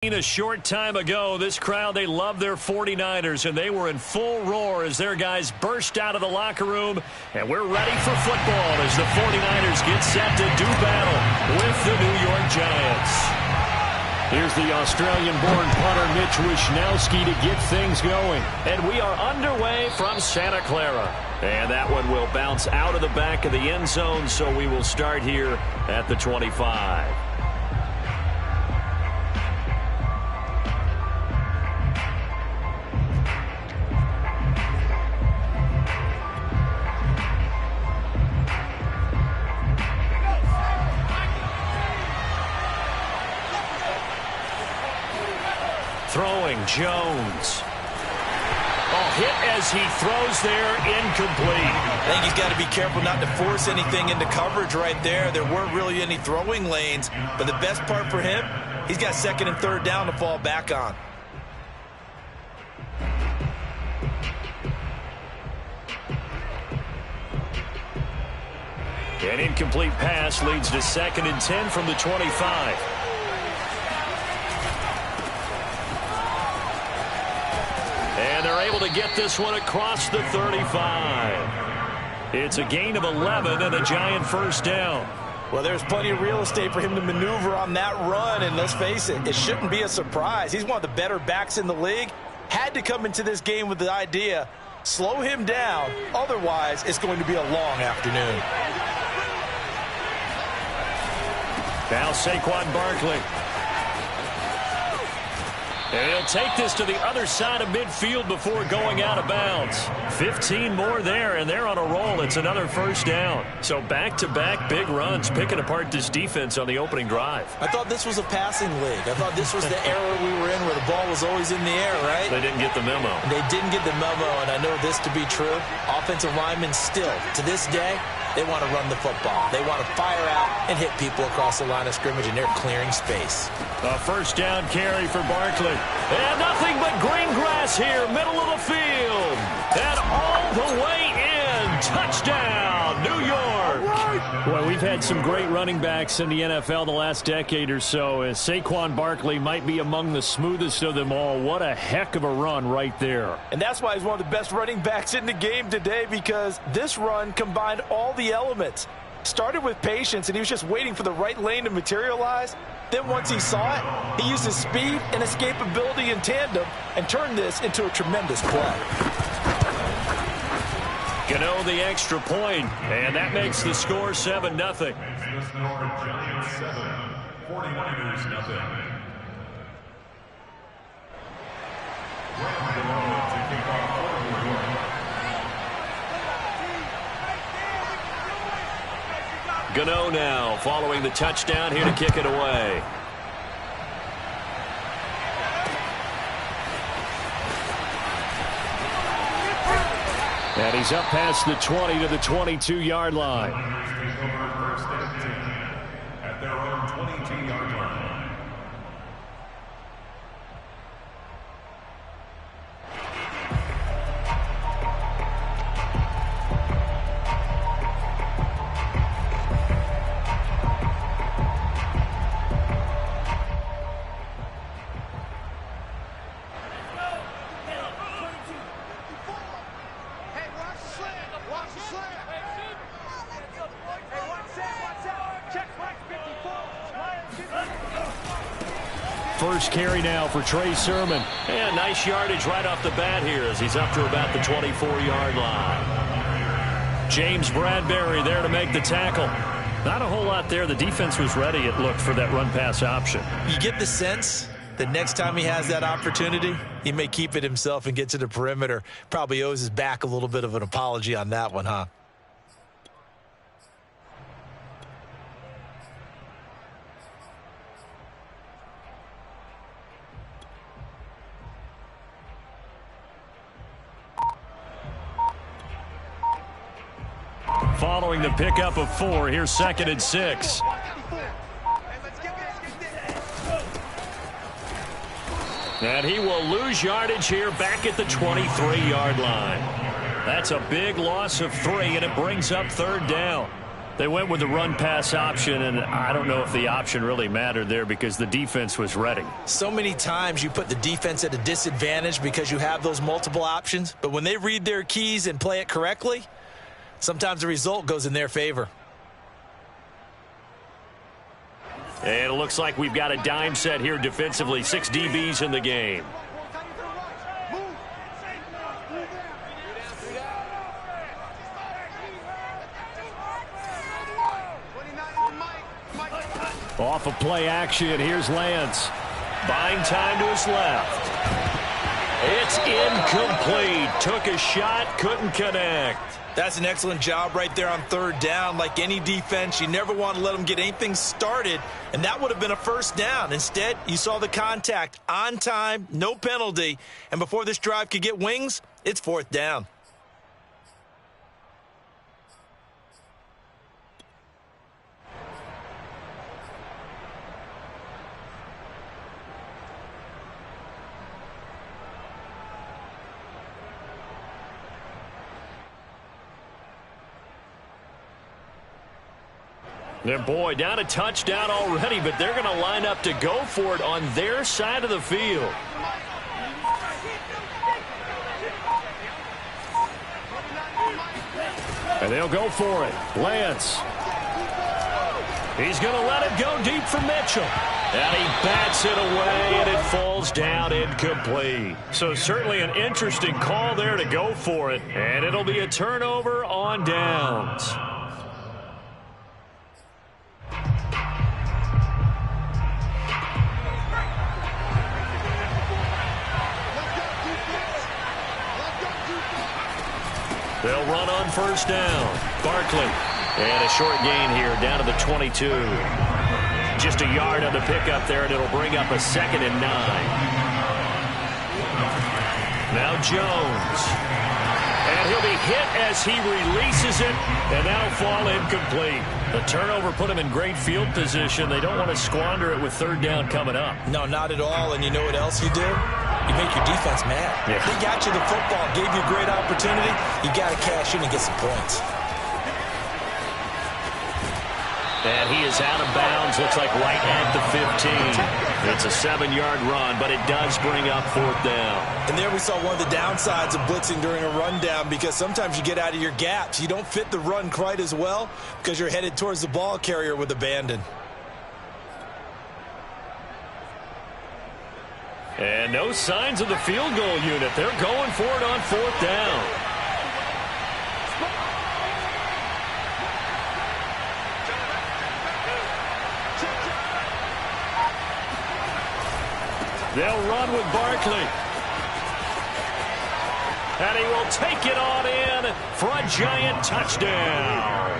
A short time ago, this crowd, they love their 49ers, and they were in full roar as their guys burst out of the locker room. And we're ready for football as the 49ers get set to do battle with the New York Giants. Here's the Australian-born punter Mitch Wishnowsky to get things going. And we are underway from Santa Clara. And that one will bounce out of the back of the end zone, so we will start here at the 25. Throwing Jones. Hit as he throws there, incomplete. I think he's got to be careful not to force anything into coverage right there. There weren't really any throwing lanes, but the best part for him, he's got second and third down to fall back on. An incomplete pass leads to second and 10 from the 25. And they're able to get this one across the 35. It's a gain of 11 and a Giant first down. Well, there's plenty of real estate for him to maneuver on that run, and let's face it, it shouldn't be a surprise. He's one of the better backs in the league. Had to come into this game with the idea, slow him down, otherwise it's going to be a long afternoon. Now Saquon Barkley. And he'll take this to the other side of midfield before going out of bounds. 15 more there, and they're on a roll. It's another first down. So back-to-back big runs, picking apart this defense on the opening drive. I thought this was a passing league. I thought this was the era we were in where the ball was always in the air, right? They didn't get the memo. They didn't get the memo, and I know this to be true. Offensive linemen still, to this day, they want to run the football. They want to fire out and hit people across the line of scrimmage, and they're clearing space. A first down carry for Barkley. And nothing but green grass here, middle of the field. And all the way in. Touchdown, New York. Well, we've had some great running backs in the NFL the last decade or so. As Saquon Barkley might be among the smoothest of them all. What a heck of a run right there. And that's why he's one of the best running backs in the game today, because this run combined all the elements. Started with patience, and he was just waiting for the right lane to materialize. Then once he saw it, he used his speed and escapability in tandem and turned this into a tremendous play. Gano the extra point, and that makes the score 7-0. Giants 7, 49ers 0. Gano now following the touchdown here to kick it away. And he's up past the 20 to the 22-yard line. At their own 22-yard line. First carry now for Trey Sermon. And nice yardage right off the bat here as he's up to about the 24-yard line. James Bradbury there to make the tackle. Not a whole lot there. The defense was ready, it looked, for that run-pass option. You get the sense that next time he has that opportunity, he may keep it himself and get to the perimeter. Probably owes his back a little bit of an apology on that one, huh? Following the pickup of 4, here's 2nd and 6. And he will lose yardage here back at the 23-yard line. That's a big loss of 3, and it brings up 3rd down. They went with the run-pass option, and I don't know if the option really mattered there because the defense was ready. So many times you put the defense at a disadvantage because you have those multiple options, but when they read their keys and play it correctly, sometimes the result goes in their favor. And it looks like we've got a dime set here defensively. 6 DBs in the game. Off of play action, here's Lance. Buying time to his left. It's incomplete. Took a shot, couldn't connect. That's an excellent job right there on third down. Like any defense, you never want to let them get anything started, and that would have been a first down. Instead, you saw the contact on time, no penalty, and before this drive could get wings, it's fourth down. And boy, down a touchdown already, but they're going to line up to go for it on their side of the field. And they'll go for it. Lance. He's going to let it go deep for Mitchell. And he bats it away, and it falls down incomplete. So certainly an interesting call there to go for it. And it'll be a turnover on downs. They'll run on first down. Barkley. And a short gain here down to the 22. Just a yard on the pickup there, and it'll bring up a 2nd and 9. Now Jones. And he'll be hit as he releases it, and that'll fall incomplete. The turnover put him in great field position. They don't want to squander it with third down coming up. No, not at all. And you know what else you do? You make your defense mad. Yeah. They got you the football, gave you a great opportunity. You got to cash in and get some points. And he is out of bounds, looks like right at the 15. It's a 7-yard run, but it does bring up fourth down. And there we saw one of the downsides of blitzing during a rundown, because sometimes you get out of your gaps. You don't fit the run quite as well because you're headed towards the ball carrier with abandon. And no signs of the field goal unit. They're going for it on fourth down. They'll run with Barkley. And he will take it on in for a giant touchdown.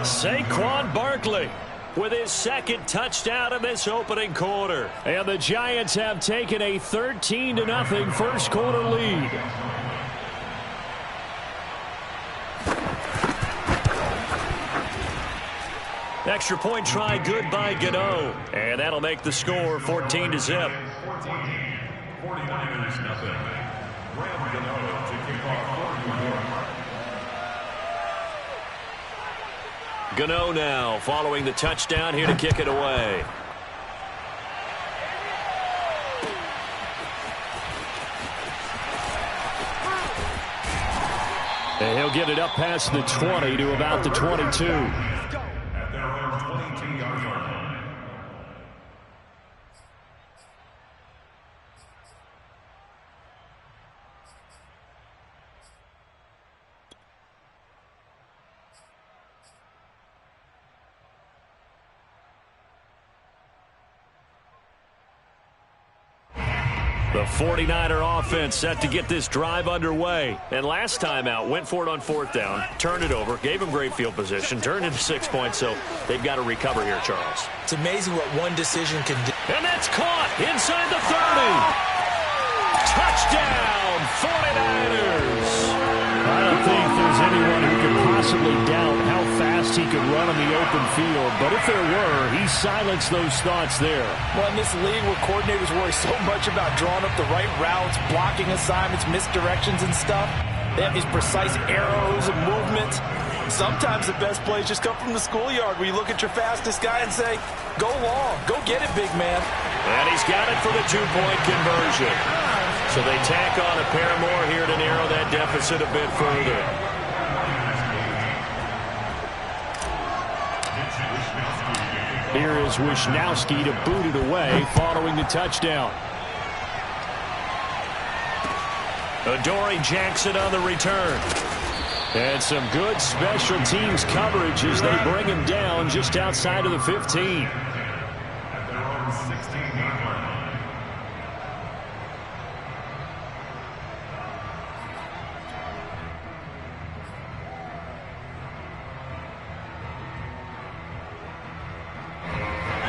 Saquon Barkley with his 2nd touchdown in this opening quarter. And the Giants have taken a 13-0 first quarter lead. Extra point try good by Gano. And that'll make the score 14-0. 49ers nothing. Graham Gano to kick off for New York. Gano now following the touchdown here to kick it away. And he'll get it up past the 20 to about the 22. At their own 22-yard line. The 49er offense set to get this drive underway. And last time out, went for it on fourth down, turned it over, gave them great field position, turned into 6 points, so they've got to recover here, Charles. It's amazing what one decision can do. And that's caught inside the 30. Touchdown, 49ers. I don't think there's anyone who could possibly doubt how fast he could run on the open field. But if there were, he silenced those thoughts there. Well, in this league where coordinators worry so much about drawing up the right routes, blocking assignments, misdirections and stuff, they have these precise arrows and movements. Sometimes the best plays just come from the schoolyard, where you look at your fastest guy and say, go long, go get it, big man. And he's got it for the two-point conversion. So they tack on a pair more here to narrow that deficit a bit further. Here is Wisnowski to boot it away following the touchdown. Adoree Jackson on the return. And some good special teams coverage as they bring him down just outside of the 15. At their own 16-yard line.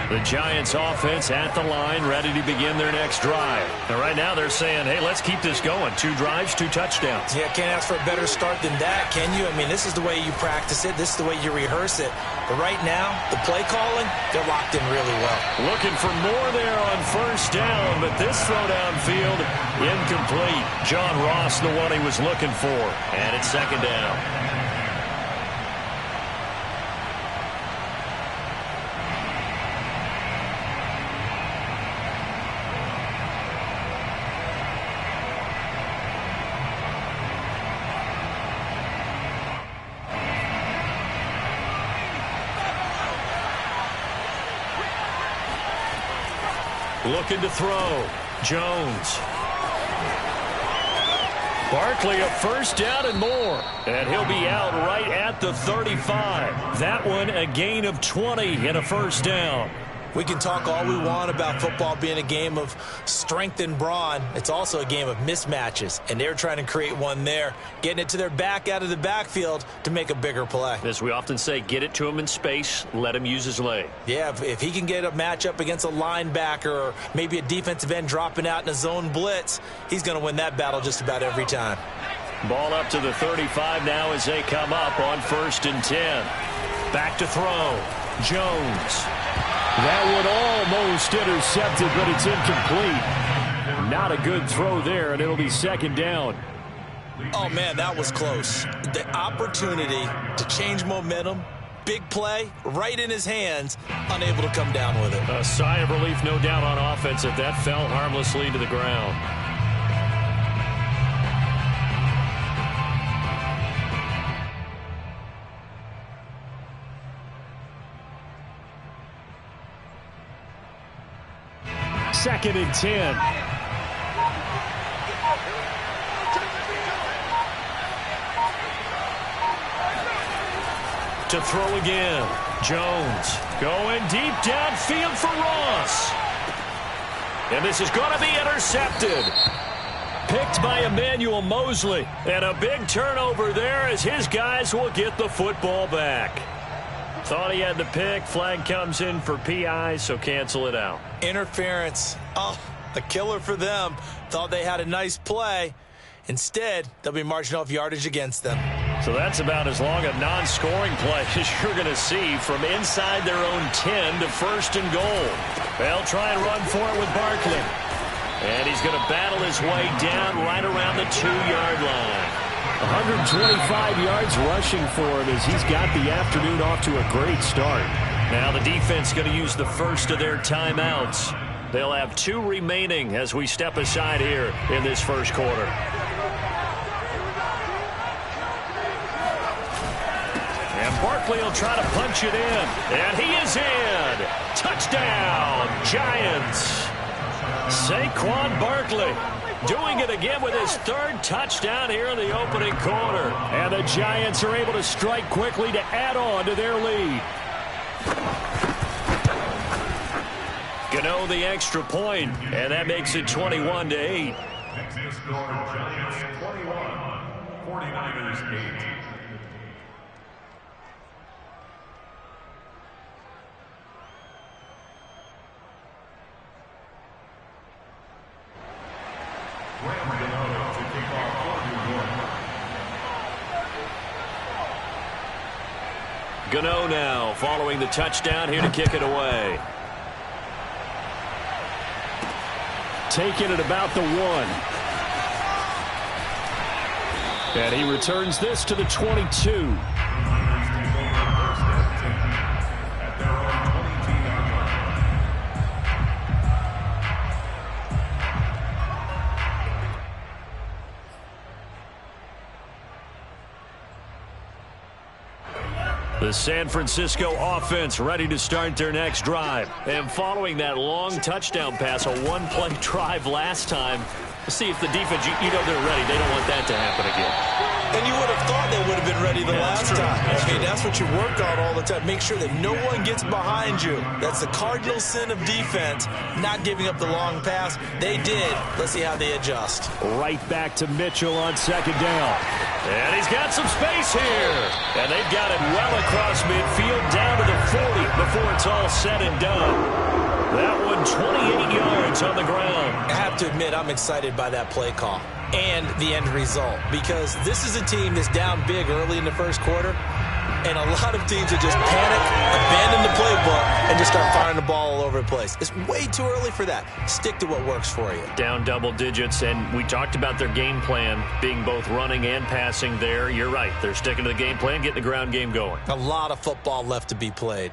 The Giants offense at the line, ready to begin their next drive. And right now they're saying, hey, let's keep this going. 2 drives, 2 touchdowns. Yeah, can't ask for a better start than that, can you? I mean, this is the way you practice it. This is the way you rehearse it. But right now, the play calling, they're locked in really well. Looking for more there on first down, but this throw downfield, incomplete. John Ross, the one he was looking for. And it's second down. Looking to throw. Jones. Barkley, a first down and more. And he'll be out right at the 35. That one a gain of 20 and a first down. We can talk all we want about football being a game of strength and brawn. It's also a game of mismatches, and they're trying to create one there, getting it to their back out of the backfield to make a bigger play. As we often say, get it to him in space, let him use his leg. Yeah, if he can get a matchup against a linebacker or maybe a defensive end dropping out in a zone blitz, he's going to win that battle just about every time. Ball up to the 35 now as they come up on 1st and 10. Back to throw. Jones. That one almost intercepted, but it's incomplete. Not a good throw there, and it'll be second down. Oh, man, that was close. The opportunity to change momentum, big play, right in his hands, unable to come down with it. A sigh of relief, no doubt, on offense if that fell harmlessly to the ground. Second and 10. To throw again. Jones going deep downfield for Ross. And this is going to be intercepted. Picked by Emmanuel Mosley. And a big turnover there as his guys will get the football back. Thought he had the pick. Flag comes in for PI, so cancel it out. Interference. Oh, a killer for them. Thought they had a nice play. Instead, they'll be marching off yardage against them. So that's about as long a non-scoring play as you're going to see from inside their own 10 to 1st and goal. They'll try and run for it with Barkley. And he's going to battle his way down right around the 2-yard line. 125 yards rushing for him as he's got the afternoon off to a great start. Now the defense going to use the first of their timeouts. They'll have 2 remaining as we step aside here in this first quarter. And Barkley will try to punch it in. And he is in. Touchdown, Giants. Saquon Barkley doing it again with his 3rd touchdown here in the opening quarter. And the Giants are able to strike quickly to add on to their lead. Gano the extra point, and that makes it 21-8. Next is score Giants 21, 49ers 8. Gano now following the touchdown here to kick it away. Taking it about the 1. And he returns this to the 22. The San Francisco offense ready to start their next drive. And following that long touchdown pass, a one-play drive last time, see if the defense, you know they're ready. They don't want that to happen again. And you would have thought they would have been ready the last time. That's what you work on all the time. Make sure that no one gets behind you. That's the cardinal sin of defense, not giving up the long pass. They did. Let's see how they adjust. Right back to Mitchell on second down. And he's got some space here. And they've got it well across midfield down to the 40 before it's all said and done. That one 28 yards on the ground. I have to admit, I'm excited by that play call and the end result, because this is a team that's down big early in the first quarter, and a lot of teams that just panic, abandon the playbook, and just start firing the ball all over the place. It's way too early for that. Stick to what works for you. Down double digits, and we talked about their game plan being both running and passing there. You're right. They're sticking to the game plan, getting the ground game going. A lot of football left to be played.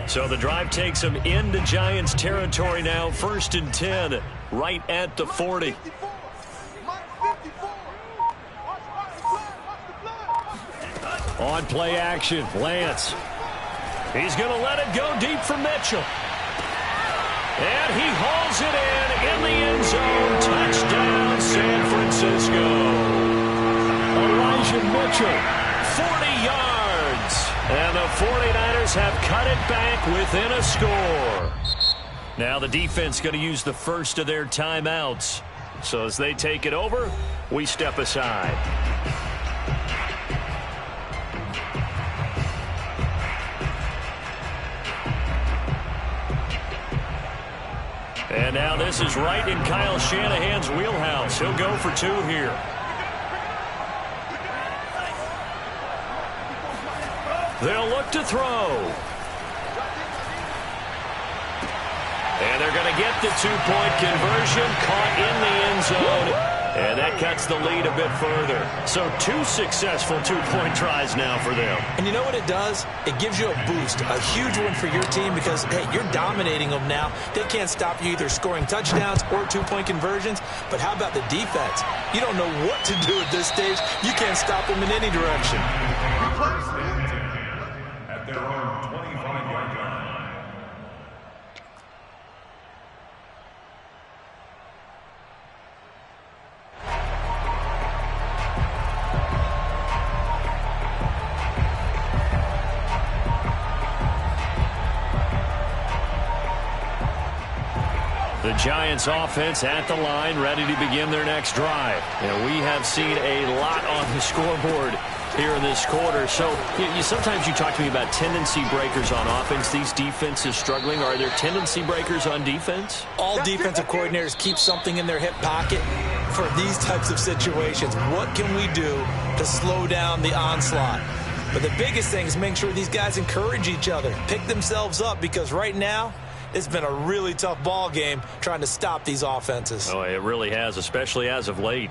So the drive takes them into Giants territory now. 1st and 10, right at the 40. On play action, Lance. He's going to let it go deep for Mitchell. And he hauls it in the end zone. Touchdown, San Francisco. Elijah Mitchell. 40 yards. And the 49ers have cut it back within a score. Now the defense going to use the first of their timeouts. So as they take it over, we step aside. And now this is right in Kyle Shanahan's wheelhouse. He'll go for 2 here. They'll look to throw. And they're going to get the 2-point conversion, caught in the end zone. And that cuts the lead a bit further. So 2 successful 2-point tries now for them. And you know what it does? It gives you a boost, a huge one for your team, because, hey, you're dominating them now. They can't stop you either scoring touchdowns or 2-point conversions. But how about the defense? You don't know what to do at this stage. You can't stop them in any direction. At their own 25-yard line. The Giants offense at the line, ready to begin their next drive. We have seen a lot on the scoreboard here in this quarter. So sometimes you talk to me about tendency breakers on offense. These defenses struggling. Are there tendency breakers on defense? All defensive coordinators keep something in their hip pocket for these types of situations. What can we do to slow down the onslaught? But the biggest thing is make sure these guys encourage each other, pick themselves up, because right now it's been a really tough ball game trying to stop these offenses. Oh, it really has, especially as of late.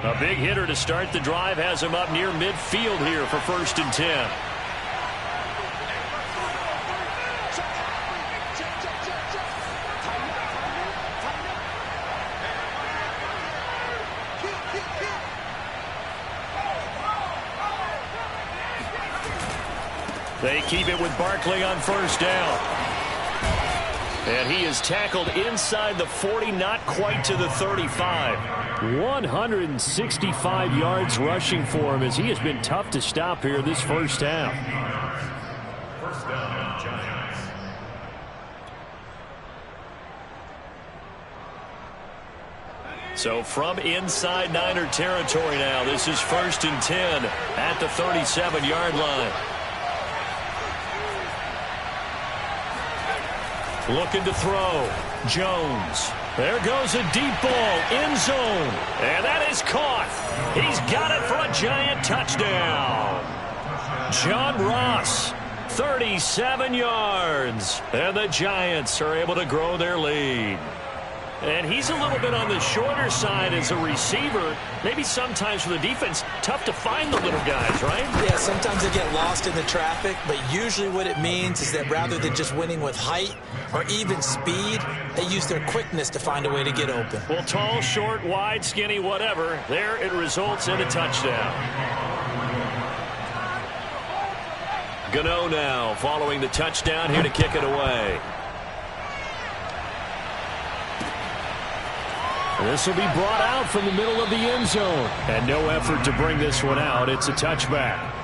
A big hitter to start the drive has him up near midfield here for 1st and 10. They keep it with Barkley on 1st down. And he is tackled inside the 40, not quite to the 35. 165 yards rushing for him, as he has been tough to stop here this first half. First down, Giants. So from inside Niner territory now, this is 1st and 10 at the 37-yard line. Looking to throw. Jones. There goes a deep ball. End zone. And that is caught. He's got it for a Giant touchdown. John Ross. 37 yards. And the Giants are able to grow their lead. And he's a little bit on the shorter side as a receiver. Maybe sometimes for the defense, tough to find the little guys, right? Yeah, sometimes they get lost in the traffic, but usually what it means is that rather than just winning with height or even speed, they use their quickness to find a way to get open. Well, tall, short, wide, skinny, whatever, there it results in a touchdown. Gano now following the touchdown here to kick it away. This will be brought out from the middle of the end zone. And no effort to bring this one out. It's a touchback.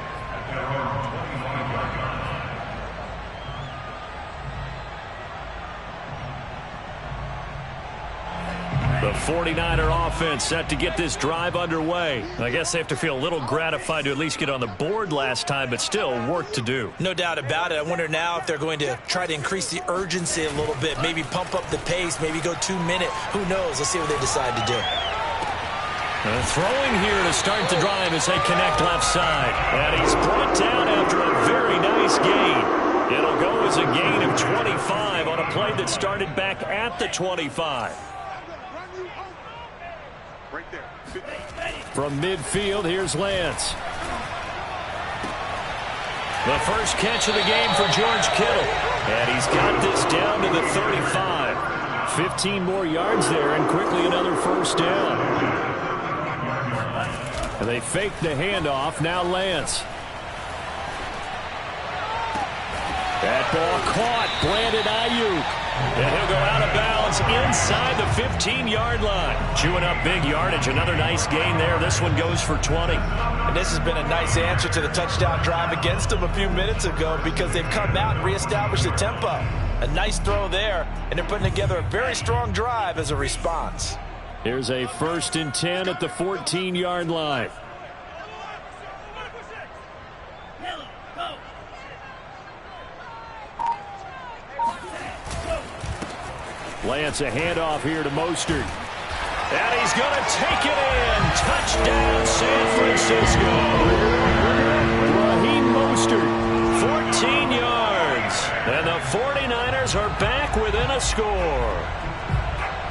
The 49er offense set to get this drive underway. I guess they have to feel a little gratified to at least get on the board last time, but still work to do. No doubt about it. I wonder now if they're going to try to increase the urgency a little bit, maybe pump up the pace, maybe go 2 minute. Who knows? Let's see what they decide to do. Throwing here to start the drive as they connect left side. And he's brought down after a very nice gain. It'll go as a gain of 25 on a play that started back at the 25. From midfield, here's Lance. The first catch of the game for George Kittle. And he's got this down to the 35. 15 more yards there, and quickly another first down. And they fake the handoff. Now Lance. That ball caught. Brandon Ayuk. And he'll go out of bounds inside the 15-yard line. Chewing up big yardage. Another nice gain there. This one goes for 20. And this has been a nice answer to the touchdown drive against them a few minutes ago because they've come out and reestablished the tempo. A nice throw there, and they're putting together a very strong drive as a response. Here's a 1st and 10 at the 14-yard line. Lance, a handoff here to Mostert. And he's going to take it in. Touchdown, San Francisco. Raheem Mostert. 14 yards. And the 49ers are back within a score.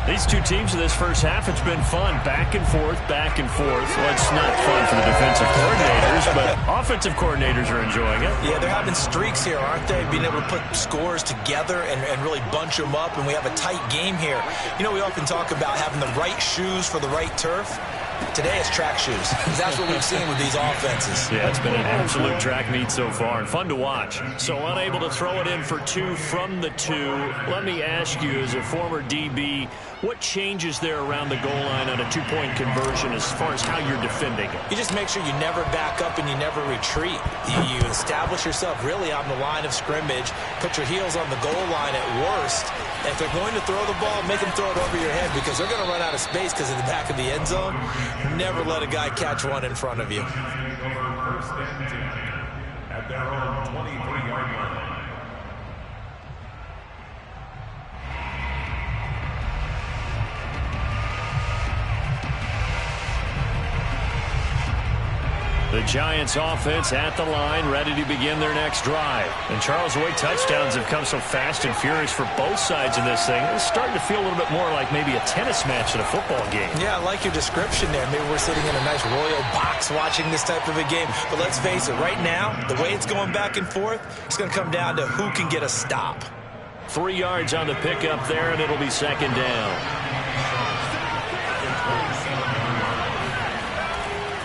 These two teams in this first half, it's been fun. Back and forth, back and forth. Well, it's not fun for the defensive coordinators, but offensive coordinators are enjoying it. Yeah, they're having streaks here, aren't they? Being able to put scores together and really bunch them up, and we have a tight game here. You know, we often talk about having the right shoes for the right turf. Today it's track shoes. That's what we've seen with these offenses. Yeah, it's been an absolute track meet so far and fun to watch. So unable to throw it in for 2 from the 2. Let me ask you, as a former DB, what changes there around the goal line on a 2-point conversion as far as how you're defending it? You just make sure you never back up and you never retreat. You establish yourself really on the line of scrimmage, put your heels on the goal line at worst. And if they're going to throw the ball, make them throw it over your head because they're going to run out of space because in the back of the end zone, never let a guy catch one in front of you. At their own 23-yard line. The Giants offense at the line, ready to begin their next drive. And Charles, the way touchdowns have come so fast and furious for both sides of this thing, it's starting to feel a little bit more like maybe a tennis match than a football game. Yeah, I like your description there. Maybe we're sitting in a nice royal box watching this type of a game. But let's face it, right now, the way it's going back and forth, it's going to come down to who can get a stop. 3 yards on the pickup there, and it'll be 2nd down.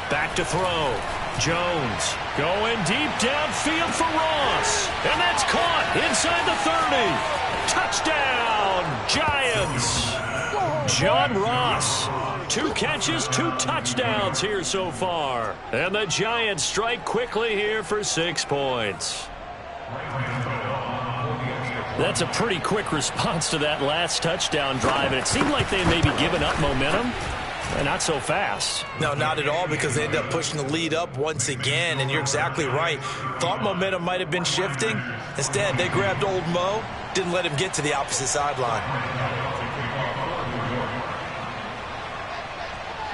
Back to throw. Jones going deep downfield for Ross. And that's caught inside the 30. Touchdown, Giants. John Ross. 2 catches, 2 touchdowns here so far. And the Giants strike quickly here for 6 points. That's a pretty quick response to that last touchdown drive. And it seemed like they had maybe given up momentum. Not so fast. No, not at all, because they ended up pushing the lead up once again, and you're exactly right. Thought momentum might have been shifting. Instead, they grabbed old Mo, didn't let him get to the opposite sideline.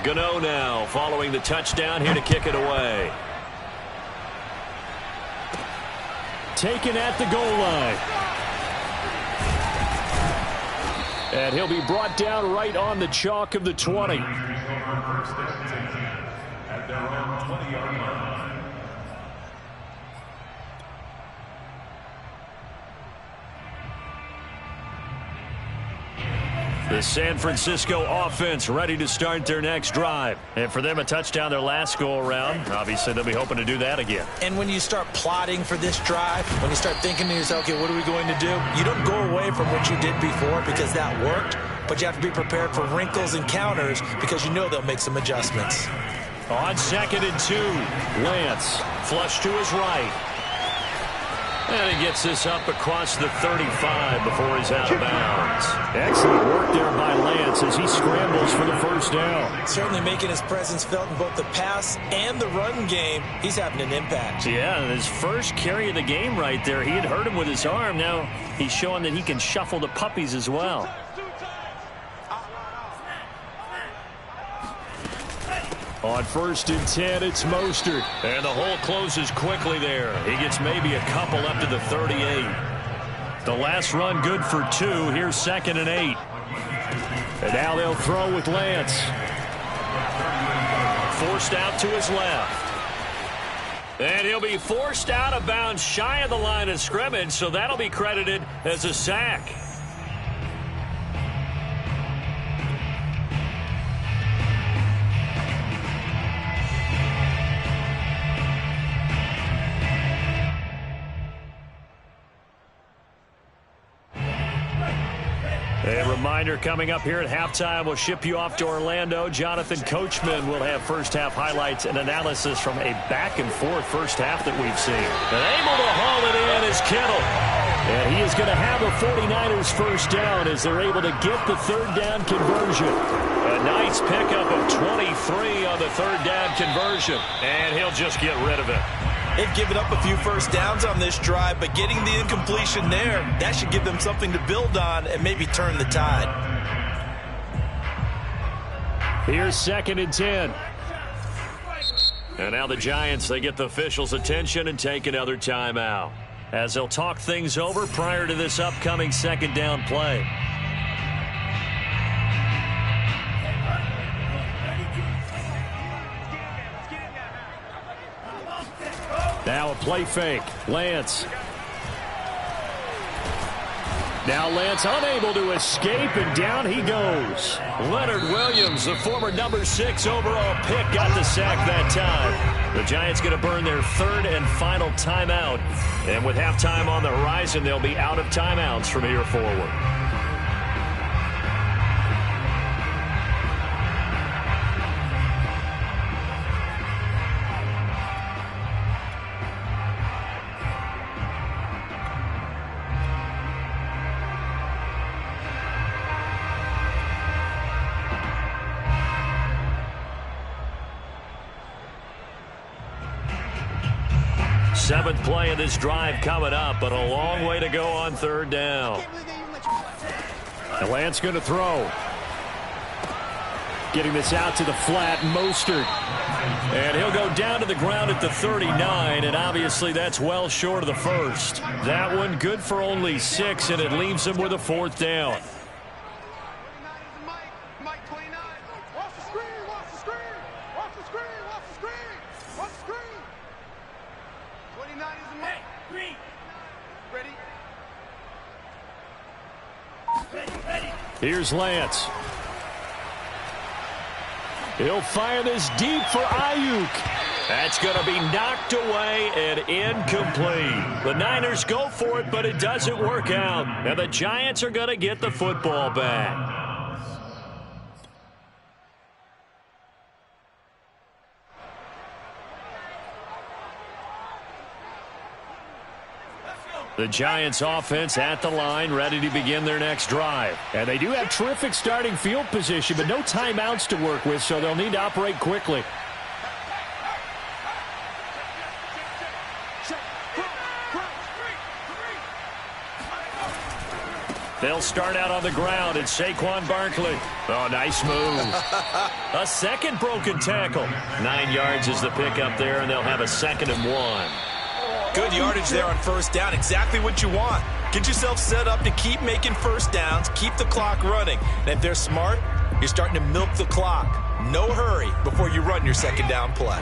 Gano now following the touchdown here to kick it away. Taken at the goal line. And he'll be brought down right on the chalk of the 20. At their own 20-yard line. The San Francisco offense ready to start their next drive. And for them, a touchdown their last go-around. Obviously, they'll be hoping to do that again. And when you start plotting for this drive, when you start thinking to yourself, okay, what are we going to do? You don't go away from what you did before because that worked, but you have to be prepared for wrinkles and counters because you know they'll make some adjustments. On 2nd and 2, Lance flush to his right. And he gets this up across the 35 before he's out of bounds. Excellent work there by Lance as he scrambles for the first down. Certainly making his presence felt in both the pass and the run game. He's having an impact. Yeah, his first carry of the game right there. He had hurt him with his arm. Now he's showing that he can shuffle the puppies as well. On 1st and 10, it's Mostert. And the hole closes quickly there. He gets maybe a couple up to the 38. The last run good for 2. Here's 2nd and 8. And now they'll throw with Lance. Forced out to his left. And he'll be forced out of bounds shy of the line of scrimmage, so that'll be credited as a sack. A reminder coming up here at halftime. We'll ship you off to Orlando. Jonathan Coachman will have first-half highlights and analysis from a back-and-forth first half that we've seen. And able to haul it in is Kittle. And he is going to have a 49ers first down as they're able to get the third down conversion. A nice pickup of 23 on the third down conversion. And he'll just get rid of it. They've given up a few first downs on this drive, but getting the incompletion there, that should give them something to build on and maybe turn the tide. Here's 2nd and 10. And now the Giants, they get the officials' attention and take another timeout as they'll talk things over prior to this upcoming second down play. Now a play fake. Lance. Now Lance unable to escape, and down he goes. Leonard Williams, the former number 6 overall pick, got the sack that time. The Giants going to burn their third and final timeout. And with halftime on the horizon, they'll be out of timeouts from here forward. Seventh play of this drive coming up, but a long way to go on third down. And Lance going to throw. Getting this out to the flat, Mostert. And he'll go down to the ground at the 39, and obviously that's well short of the first. That one good for only 6, and it leaves him with a fourth down. Here's Lance. He'll fire this deep for Ayuk. That's going to be knocked away and incomplete. The Niners go for it, but it doesn't work out. And the Giants are going to get the football back. The Giants offense at the line, ready to begin their next drive. And they do have terrific starting field position, but no timeouts to work with, so they'll need to operate quickly. They'll start out on the ground. It's Saquon Barkley. Oh, nice move. A second broken tackle. 9 yards is the pickup there, and they'll have a 2nd and 1. Good yardage there on first down. Exactly what you want. Get yourself set up to keep making first downs, keep the clock running. And if they're smart, you're starting to milk the clock. No hurry before you run your second down play.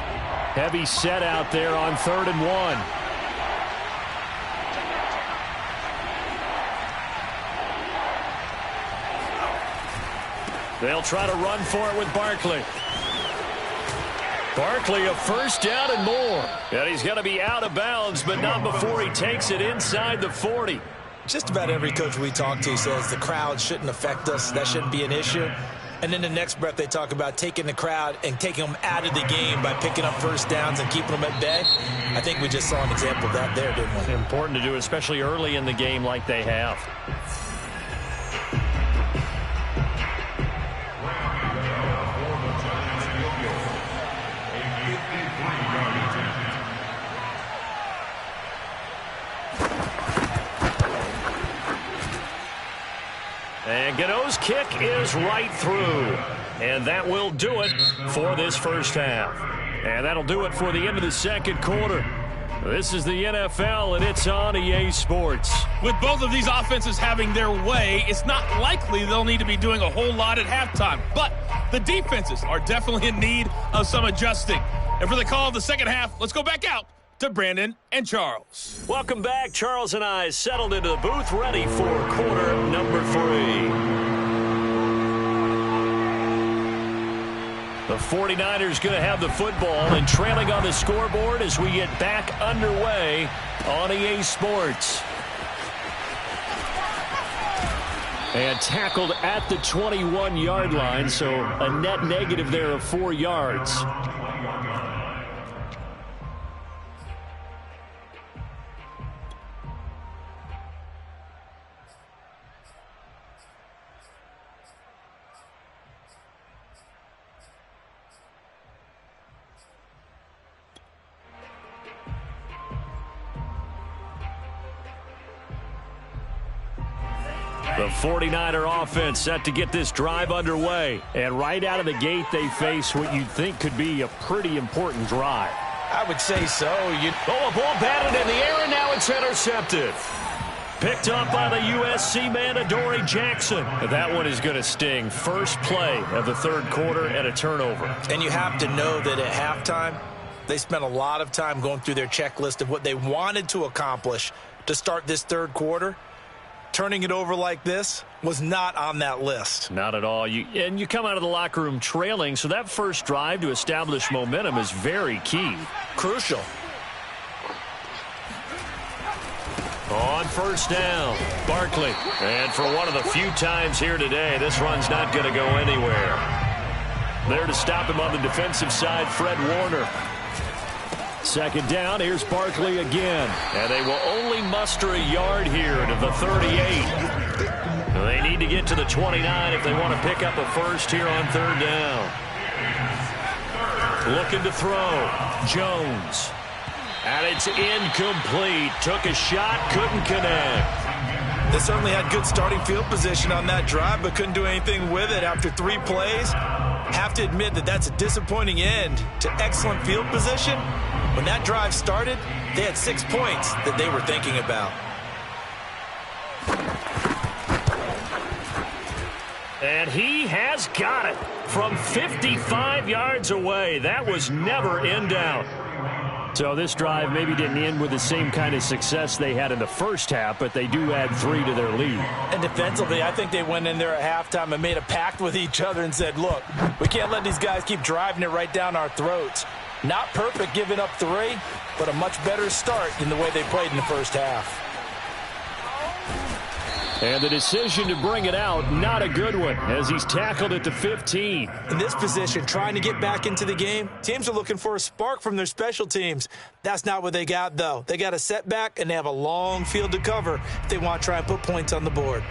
Heavy set out there on 3rd and 1. They'll try to run for it with Barkley. Barkley, a first down and more. And he's going to be out of bounds, but not before he takes it inside the 40. Just about every coach we talk to says the crowd shouldn't affect us. That shouldn't be an issue. And then the next breath they talk about taking the crowd and taking them out of the game by picking up first downs and keeping them at bay. I think we just saw an example of that there, didn't we? Important to do, especially early in the game like they have. And Gano's kick is right through. And that will do it for this first half. And that'll do it for the end of the second quarter. This is the NFL, and it's on EA Sports. With both of these offenses having their way, it's not likely they'll need to be doing a whole lot at halftime. But the defenses are definitely in need of some adjusting. And for the call of the second half, let's go back out to Brandon and Charles. Welcome back. Charles and I settled into the booth, ready for quarter number 3. The 49ers going to have the football and trailing on the scoreboard as we get back underway on EA Sports. And tackled at the 21-yard line, so a net negative there of 4 yards. The 49er offense set to get this drive underway. And right out of the gate, they face what you'd think could be a pretty important drive. I would say so. A ball batted in the air, and now it's intercepted. Picked up by the USC man, Adoree Jackson. That one is going to sting. First play of the third quarter and a turnover. And you have to know that at halftime, they spent a lot of time going through their checklist of what they wanted to accomplish to start this third quarter. Turning it over like this was not on that list. Not at all. You come out of the locker room trailing, so that first drive to establish momentum is very key. Crucial. On first down, Barkley. And for one of the few times here today, this run's not going to go anywhere. There to stop him on the defensive side, Fred Warner. Second down, here's Barkley again. And they will only muster a yard here to the 38. They need to get to the 29 if they want to pick up a first here on third down. Looking to throw. Jones. And it's incomplete. Took a shot, couldn't connect. They certainly had good starting field position on that drive, but couldn't do anything with it after 3 plays. Have to admit that that's a disappointing end to excellent field position. When that drive started, they had 6 points that they were thinking about. And he has got it from 55 yards away. That was never in doubt. So this drive maybe didn't end with the same kind of success they had in the first half, but they do add 3 to their lead. And defensively, I think they went in there at halftime and made a pact with each other and said, look, we can't let these guys keep driving it right down our throats. Not perfect giving up 3, but a much better start than the way they played in the first half. And the decision to bring it out, not a good one, as he's tackled at the 15. In this position, trying to get back into the game, teams are looking for a spark from their special teams. That's not what they got, though. They got a setback, and they have a long field to cover if they want to try and put points on the board.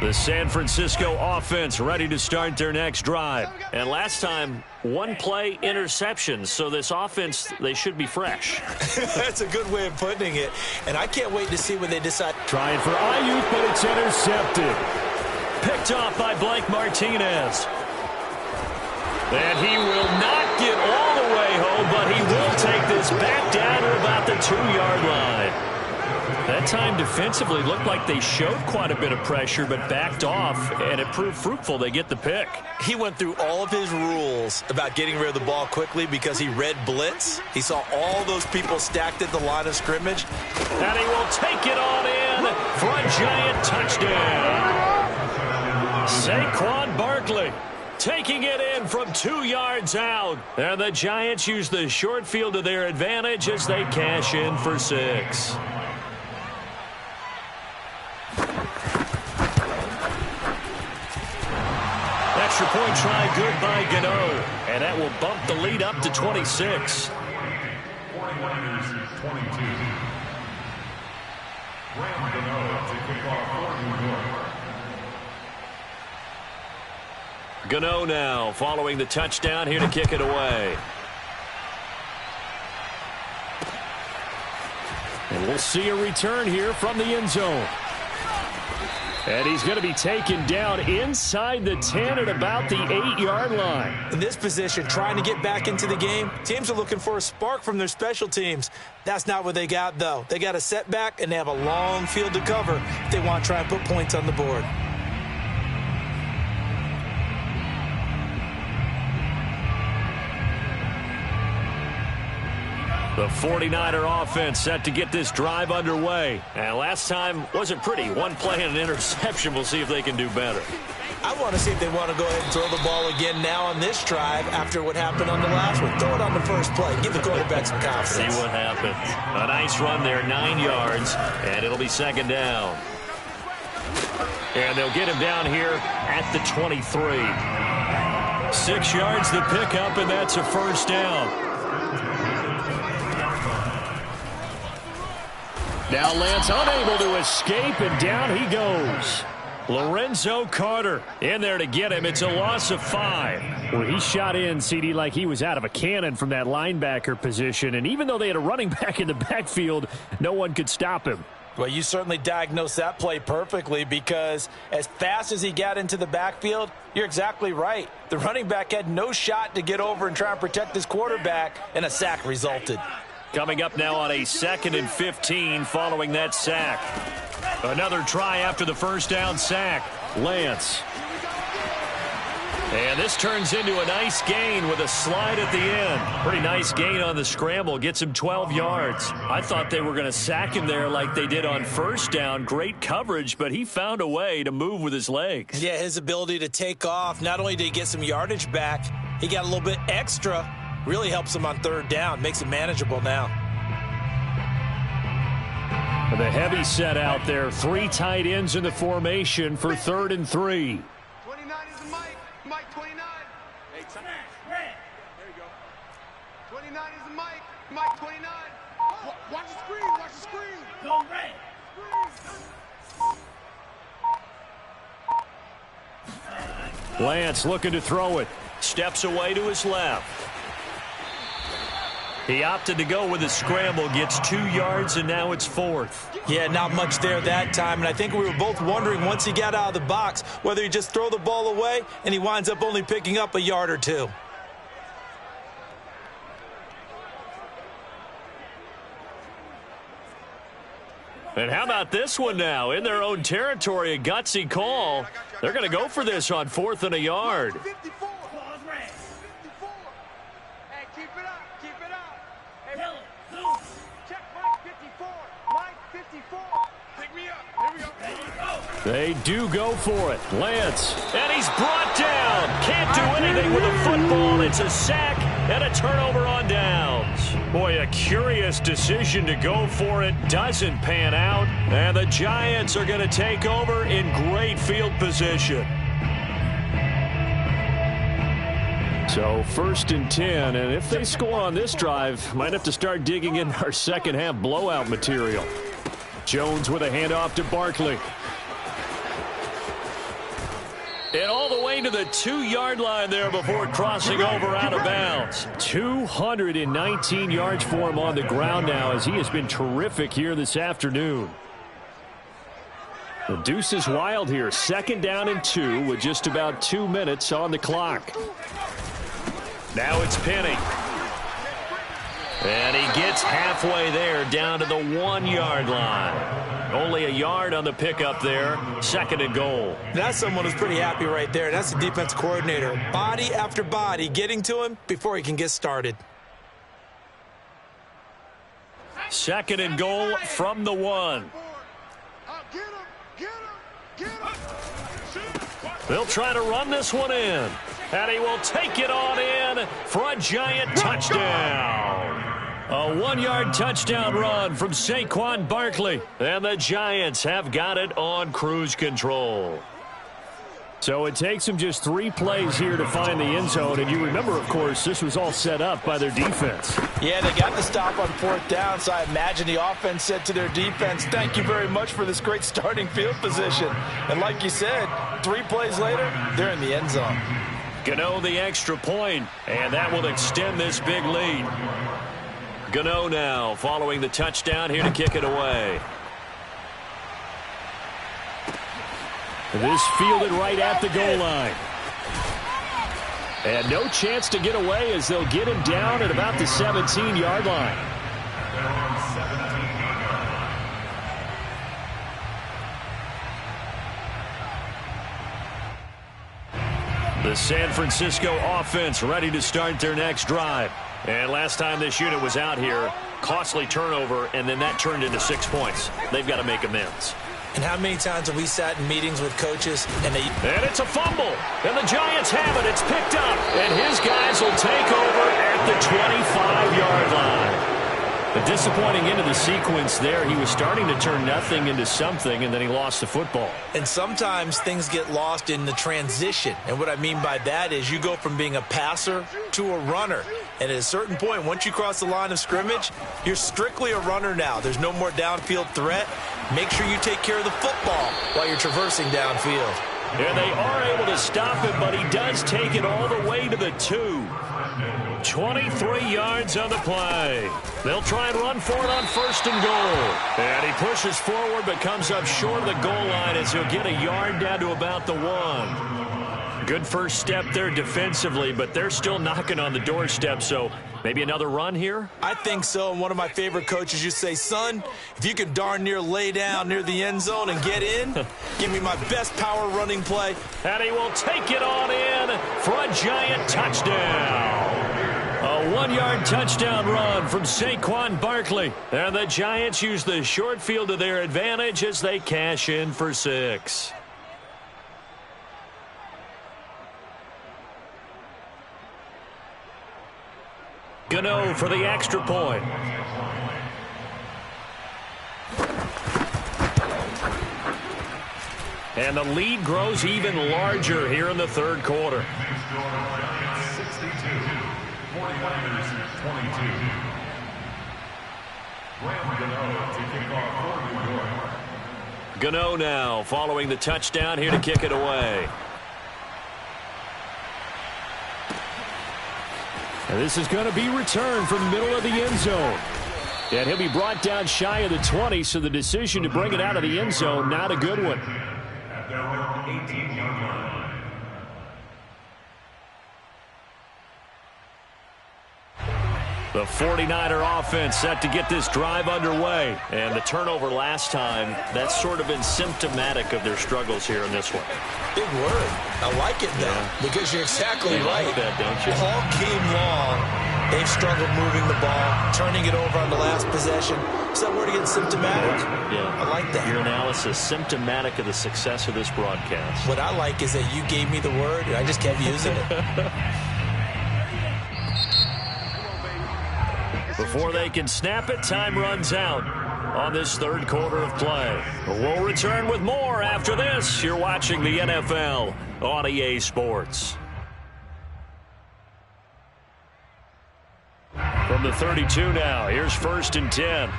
The San Francisco offense ready to start their next drive. And last time, 1 play interceptions. So this offense, they should be fresh. That's a good way of putting it. And I can't wait to see when they decide. Trying for Ayuk, but it's intercepted. Picked off by Blake Martinez. And he will not get all the way home, but he will take this back down to about the 2-yard line. That time defensively looked like they showed quite a bit of pressure, but backed off, and it proved fruitful. They get the pick. He went through all of his rules about getting rid of the ball quickly because he read blitz. He saw all those people stacked at the line of scrimmage. And he will take it on in for a giant touchdown. Saquon Barkley taking it in from 2 yards out. And the Giants use the short field to their advantage as they cash in for 6. Extra point try good by Gano. And that will bump the lead up to 26. 49ers 22. Graham Gano to kick off for New York. Gano now following the touchdown here to kick it away. And we'll see a return here from the end zone. And he's going to be taken down inside the 10 at about the 8-yard line. In this position, trying to get back into the game, teams are looking for a spark from their special teams. That's not what they got, though. They got a setback, and they have a long field to cover if they want to try and put points on the board. The 49er offense set to get this drive underway. And last time wasn't pretty. One play and an interception. We'll see if they can do better. I want to see if they want to go ahead and throw the ball again now on this drive after what happened on the last one. Throw it on the first play. Give the quarterback some confidence. See what happens. A nice run there, 9 yards, and it'll be second down. And they'll get him down here at the 23. 6 yards the pickup, and that's a first down. Now Lance unable to escape, and down he goes. Lorenzo Carter in there to get him. It's a loss of 5. Well, he shot in, CD, like he was out of a cannon from that linebacker position. And even though they had a running back in the backfield, no one could stop him. Well, you certainly diagnosed that play perfectly because as fast as he got into the backfield, you're exactly right. The running back had no shot to get over and try and protect his quarterback, and a sack resulted. Coming up now on a 2nd and 15 following that sack. Another try after the first down sack. Lance. And this turns into a nice gain with a slide at the end. Pretty nice gain on the scramble. Gets him 12 yards. I thought they were going to sack him there like they did on first down. Great coverage, but he found a way to move with his legs. Yeah, his ability to take off. Not only did he get some yardage back, he got a little bit extra. Really helps him on third down. Makes it manageable now. The heavy set out there. 3 tight ends in the formation for 3rd and 3. 29 is the Mike. Mike 29. Hey, there you go. 29 is the Mike. Mike 29. Watch the screen. Watch the screen. Go red. Lance looking to throw it. Steps away to his left. He opted to go with a scramble, gets 2 yards, and now it's 4th. Yeah, not much there that time, and I think we were both wondering once he got out of the box whether he just throw the ball away, and he winds up only picking up a yard or 2. And how about this one now? In their own territory, a gutsy call. They're going to go for this on 4th and a yard. 54. 54. Hey, keep it up. Keep it up. Hey, check Mike 54. Mike 54. Pick me up. Here we go. They do go for it. Lance. And he's brought down. Can't do anything with a football. It's a sack and a turnover on downs. Boy, a curious decision to go for it. Doesn't pan out. And the Giants are going to take over in great field position. So 1st and 10, and if they score on this drive, might have to start digging in our second half blowout material. Jones with a handoff to Barkley. And all the way to the 2-yard line there before crossing over out of bounds. 219 yards for him on the ground now as he has been terrific here this afternoon. The deuce is wild here. 2nd down and 2 with just about 2 minutes on the clock. Now it's Penny. And he gets halfway there down to the 1-yard line. Only a yard on the pickup there. 2nd and goal. That's someone who's pretty happy right there. That's the defense coordinator. Body after body getting to him before he can get started. 2nd and goal from the 1. They'll try to run this one in. And he will take it on in for a giant touchdown. A 1-yard touchdown run from Saquon Barkley. And the Giants have got it on cruise control. So it takes them just 3 plays here to find the end zone. And you remember, of course, this was all set up by their defense. Yeah, they got the stop on 4th down, so I imagine the offense said to their defense, thank you very much for this great starting field position. And like you said, 3 plays later, they're in the end zone. Gano the extra point, and that will extend this big lead. Gano now following the touchdown here to kick it away. This fielded right at the goal line. And no chance to get away as they'll get him down at about the 17-yard line. The San Francisco offense ready to start their next drive. And last time this unit was out here, costly turnover, and then that turned into 6 points. They've got to make amends. And how many times have we sat in meetings with coaches and they... And it's a fumble. And the Giants have it. It's picked up. And his guys will take over at the 25-yard line. A disappointing end of the sequence there. He was starting to turn nothing into something, and then he lost the football. And sometimes things get lost in the transition. And what I mean by that is you go from being a passer to a runner. And at a certain point, once you cross the line of scrimmage, you're strictly a runner now. There's no more downfield threat. Make sure you take care of the football while you're traversing downfield. And they are able to stop him, but he does take it all the way to the 2. 23 yards on the play. They'll try and run for it on 1st and goal. And he pushes forward but comes up short of the goal line as he'll get a yard down to about the 1. Good first step there defensively, but they're still knocking on the doorstep, so maybe another run here? I think so. And one of my favorite coaches used to say, son, if you can darn near lay down near the end zone and get in, give me my best power running play. And he will take it on in for a giant touchdown. A 1-yard touchdown run from Saquon Barkley. And the Giants use the short field to their advantage as they cash in for 6. Gano for the extra point. And the lead grows even larger here in the 3rd quarter. 62, 49ers 22. Graham Gano to kick off for New York. Gano now following the touchdown here to kick it away. And this is going to be returned from the middle of the end zone. And he'll be brought down shy of the 20, so the decision to bring it out of the end zone, not a good one. At their own 18-yard line. The 49er offense set to get this drive underway. And the turnover last time, that's sort of been symptomatic of their struggles here in this one. Big word. I like it, though, because you're exactly right. Like that, don't you? All game long, they've struggled moving the ball, turning it over on the last possession. Is that word again, symptomatic? Yeah. I like that. Your analysis, symptomatic of the success of this broadcast. What I like is that you gave me the word, and I just kept using it. Before they can snap it, time runs out on this 3rd quarter of play. We'll return with more after this. You're watching the NFL on EA Sports. From the 32 now, here's 1st and 10.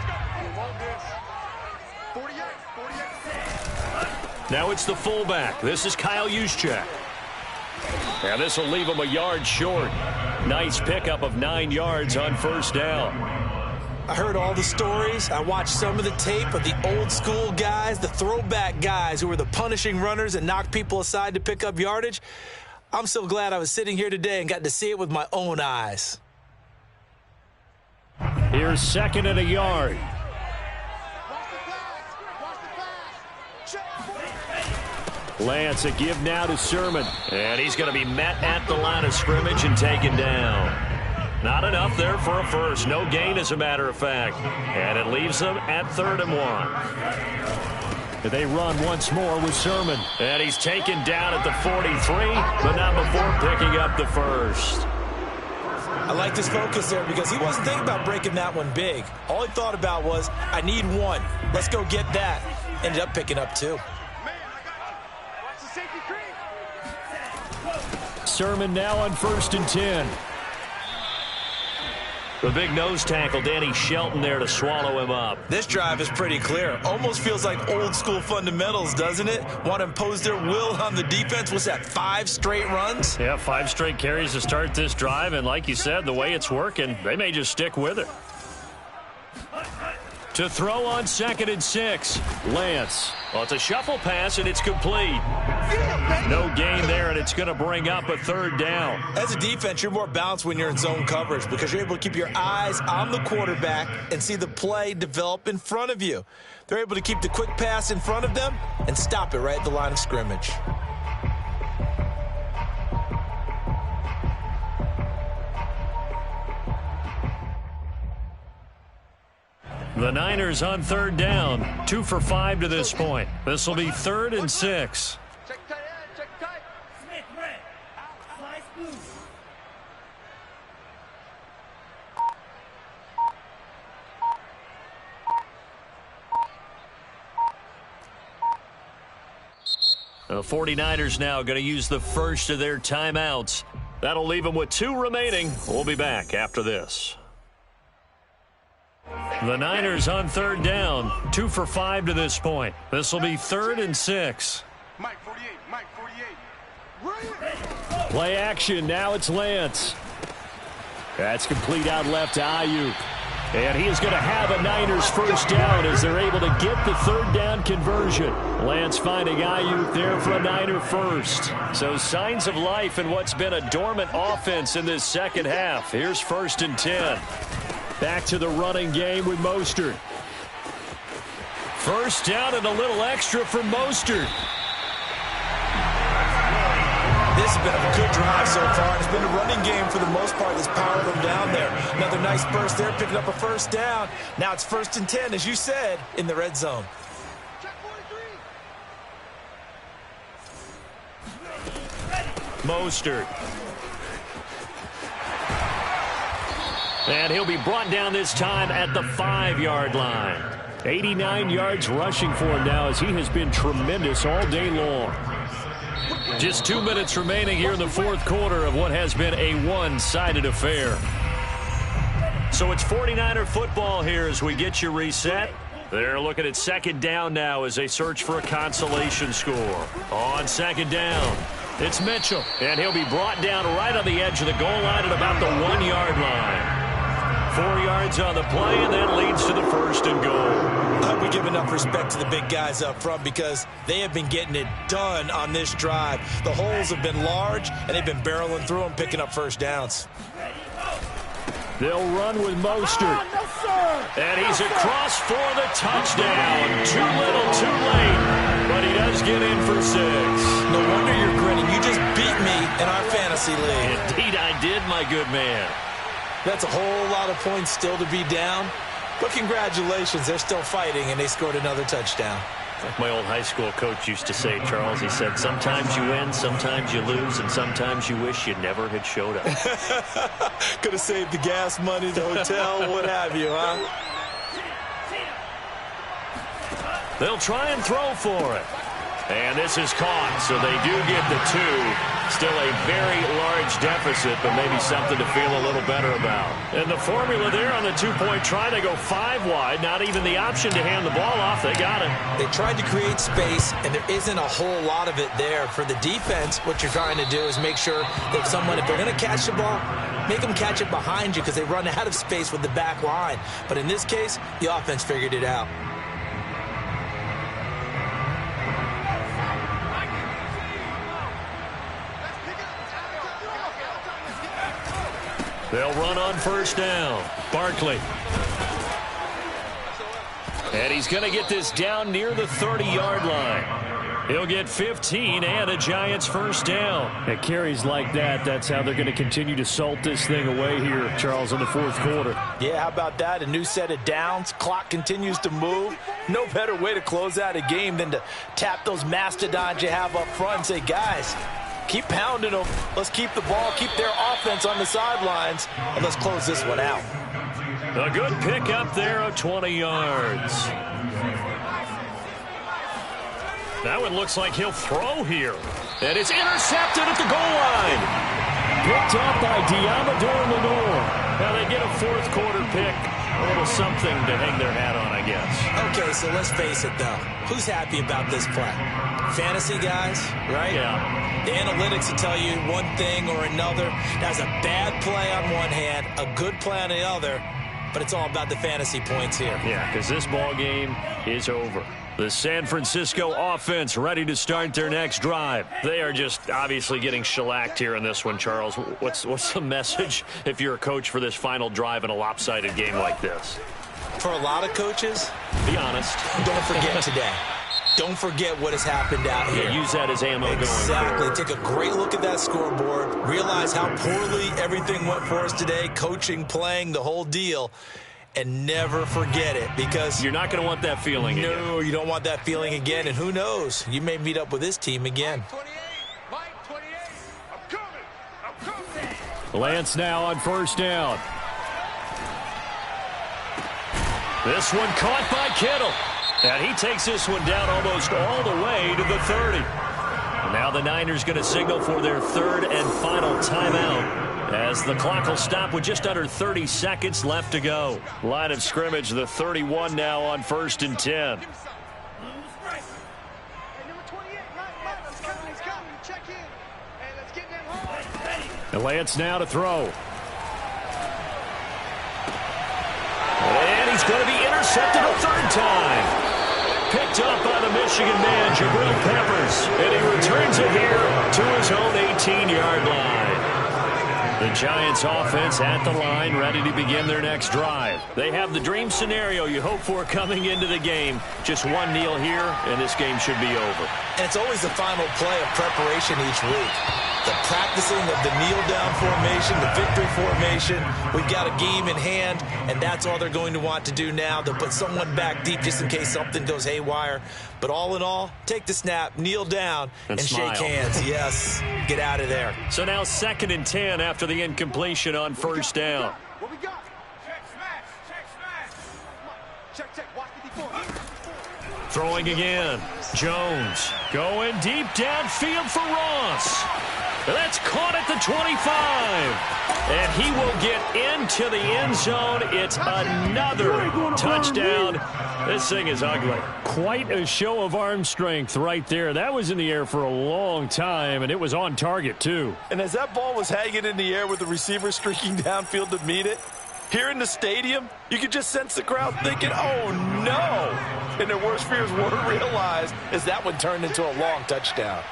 Now it's the fullback. This is Kyle Juszczyk. And this will leave him a yard short. Nice pickup of 9 yards on 1st down. I heard all the stories. I watched some of the tape of the old school guys, the throwback guys who were the punishing runners and knocked people aside to pick up yardage. I'm so glad I was sitting here today and got to see it with my own eyes. Here's 2nd and a yard. Lance, a give now to Sermon. And he's going to be met at the line of scrimmage and taken down. Not enough there for a first. No gain, as a matter of fact. And it leaves them at 3rd and 1. They run once more with Sermon. And he's taken down at the 43, but not before picking up the first. I like his focus there because he wasn't thinking about breaking that one big. All he thought about was, I need one. Let's go get that. Ended up picking up 2. Sermon now on 1st and 10. The big nose tackle, Danny Shelton, there to swallow him up. This drive is pretty clear. Almost feels like old school fundamentals, doesn't it? Want to impose their will on the defense. What's that, 5 straight runs? Yeah, 5 straight carries to start this drive. And like you said, the way it's working, they may just stick with it. To throw on 2nd and 6. Lance. Well, it's a shuffle pass, and it's complete. No gain there, and it's going to bring up a 3rd down. As a defense, you're more balanced when you're in zone coverage because you're able to keep your eyes on the quarterback and see the play develop in front of you. They're able to keep the quick pass in front of them and stop it right at the line of scrimmage. The Niners on 3rd down. 2 for 5 to this point. This will be 3rd and 6. Check tight end, check tight. Smith, red. Slice blue. The 49ers now going to use the first of their timeouts. That'll leave them with 2 remaining. We'll be back after this. The Niners on 3rd down. 2 for 5 to this point. This will be 3rd and 6. Mike 48, Mike 48. Play action. Now it's Lance. That's complete out left to Ayuk. And he is going to have a Niners first down as they're able to get the 3rd down conversion. Lance finding Ayuk there for a Niner first. So signs of life in what's been a dormant offense in this second half. Here's 1st and 10. Back to the running game with Mostert. First down and a little extra for Mostert. This has been a good drive so far. It's been a running game for the most part that's powered them down there. Another nice burst there, picking up a first down. Now it's 1st and 10, as you said, in the red zone. Check 43. Mostert. And he'll be brought down this time at the 5-yard line. 89 yards rushing for him now as he has been tremendous all day long. Just 2 minutes remaining here in the 4th quarter of what has been a one-sided affair. So it's 49er football here as we get you reset. They're looking at 2nd down now as they search for a consolation score. On 2nd down, it's Mitchell. And he'll be brought down right on the edge of the goal line at about the 1-yard line. 4 yards on the play, and that leads to the 1st and goal. We give enough respect to the big guys up front because they have been getting it done on this drive. The holes have been large, and they've been barreling through them, picking up first downs. They'll run with Mostert. And he's across for the touchdown. Too little, too late, but he does get in for 6. No wonder you're grinning. You just beat me in our fantasy league. Indeed I did, my good man. That's a whole lot of points still to be down. But congratulations, they're still fighting, and they scored another touchdown. Like my old high school coach used to say, Charles, he said, sometimes you win, sometimes you lose, and sometimes you wish you never had showed up. Could have saved the gas money, the hotel, what have you, huh? They'll try and throw for it. And this is caught, so they do get the 2. Still a very large deficit, but maybe something to feel a little better about. And the formula there on the 2-point try, they go 5 wide. Not even the option to hand the ball off. They got it. They tried to create space, and there isn't a whole lot of it there. For the defense, what you're trying to do is make sure that if they're going to catch the ball, make them catch it behind you because they run out of space with the back line. But in this case, the offense figured it out. They'll run on first down. Barkley. And he's going to get this down near the 30-yard line. He'll get 15 and a Giants first down. At carries like that, that's how they're going to continue to salt this thing away here, Charles, in the fourth quarter. Yeah, how about that? A new set of downs. Clock continues to move. No better way to close out a game than to tap those mastodons you have up front and say, guys, keep pounding them. Let's keep the ball, keep their offense on the sidelines, and let's close this one out. A good pick up there of 20 yards. That one looks like he'll throw here. And it's intercepted at the goal line. Picked up by Diamador Lenore. Now they get a fourth quarter pick. A little something to hang their hat on, I guess. Okay, so let's face it, though. Who's happy about this play? Fantasy guys, right? Yeah. The analytics will tell you one thing or another. That's a bad play on one hand, a good play on the other, but it's all about the fantasy points here. Yeah, because this ball game is over. The San Francisco offense ready to start their next drive. They are just obviously getting shellacked here in this one, Charles. What's the message if you're a coach for this final drive in a lopsided game like this? For a lot of coaches, be honest. Don't forget today. Don't forget what has happened out here. Yeah, use that as ammo going forward. Take a great look at that scoreboard. Realize how poorly everything went for us today. Coaching, playing, the whole deal. And never forget it, because you're not going to want that feeling again. No, you don't want that feeling again. And who knows? You may meet up with this team again. Mike 28, I'm coming. Lance now on first down. This one caught by Kittle. And he takes this one down almost all the way to the 30. And now the Niners going to signal for their third and final timeout, as the clock will stop with just under 30 seconds left to go. Line of scrimmage, the 31 now on 1st and 10. And Lance now to throw. And he's going to be intercepted a third time. Picked up by the Michigan man, Jabril Peppers. And he returns it here to his own 18-yard line. The Giants offense at the line, ready to begin their next drive. They have the dream scenario you hope for coming into the game. Just one kneel here, and this game should be over. And it's always the final play of preparation each week. The practicing of the kneel-down formation, the victory formation. We've got a game in hand, and that's all they're going to want to do now. They'll put someone back deep just in case something goes haywire. But all in all, take the snap, kneel down, and shake hands. Yes, get out of there. So now 2nd and 10 after the incompletion on first down. What we got? Check smash. Check. Watch 54. Throwing again. Jones going deep downfield for Ross. That's caught at the 25. And he will get into the end zone. It's another touchdown. This thing is ugly. Quite a show of arm strength right there. That was in the air for a long time, and it was on target, too. And as that ball was hanging in the air with the receiver streaking downfield to meet it, here in the stadium, you could just sense the crowd thinking, oh, no. And their worst fears weren't realized as that one turned into a long touchdown.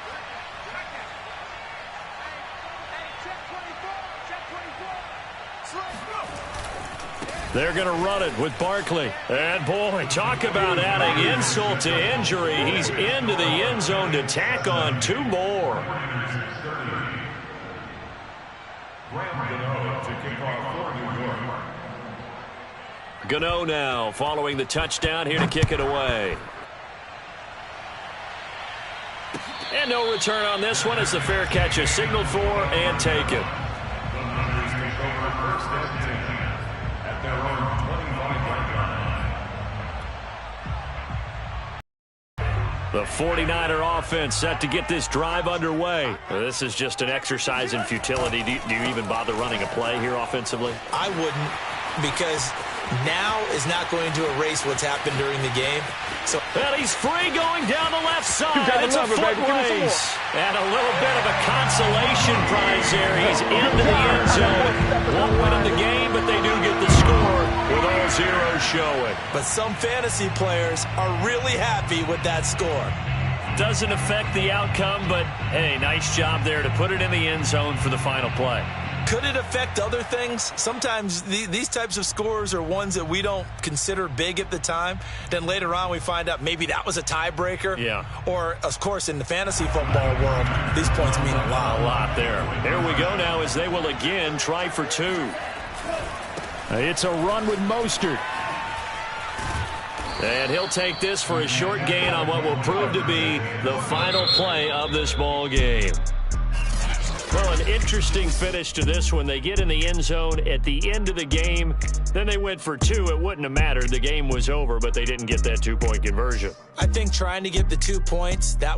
They're going to run it with Barkley. And, boy, talk about adding insult to injury. He's into the end zone to tack on 2 more. Gano now following the touchdown here to kick it away. And no return on this one as the fair catch is signaled for and taken. The 49er offense set to get this drive underway. This is just an exercise in futility. Do you even bother running a play here offensively? I wouldn't, because now is not going to erase what's happened during the game. So, and he's free going down the left side. It's a foot race. And a little bit of a consolation prize there. He's into the end zone. Won't win in the game, but they do get the score with all zeros showing. But some fantasy players are really happy with that score. Doesn't affect the outcome, but, hey, nice job there to put it in the end zone for the final play. Could it affect other things? Sometimes these types of scores are ones that we don't consider big at the time. Then later on we find out maybe that was a tiebreaker. Yeah. Or, of course, in the fantasy football world, these points mean a lot. A lot there. Here we go now as they will again try for two. It's a run with Mostert. And he'll take this for a short gain on what will prove to be the final play of this ball game. Well, an interesting finish to this one. They get in the end zone at the end of the game. Then they went for two. It wouldn't have mattered. The game was over, but they didn't get that two-point conversion. I think trying to get the 2 points, that was